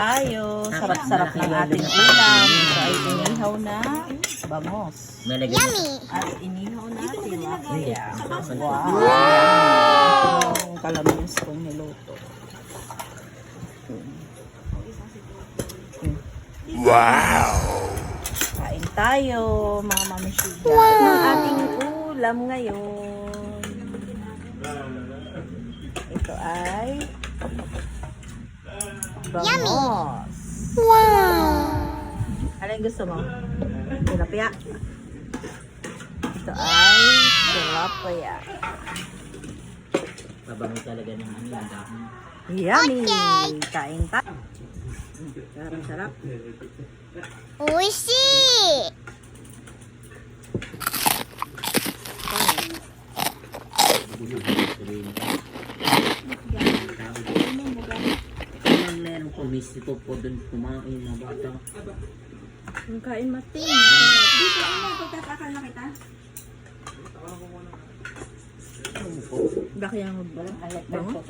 Tayo, sarap-sarap ng ating ulam. Ito ay inihaw na bangos. Yummy! At inihaw na tilapia. Wow! Ang kalamis kong niluto. Wow! Kain tayo, mga mamishiga. Wow! Ang ating ulam ngayon. Ito ay bangos. Wow! Ano yung gusto mo? Tilapia. Ito ay tilapia. Pabango talaga ng ano yung dahon. Yummy! Kain tayo. Sarap-sarap. Oishi! Meron po, mismo po doon kumain na bata. Ang kain matin. Dito, ano, pagtatakal na kita? Bakit yung bangos?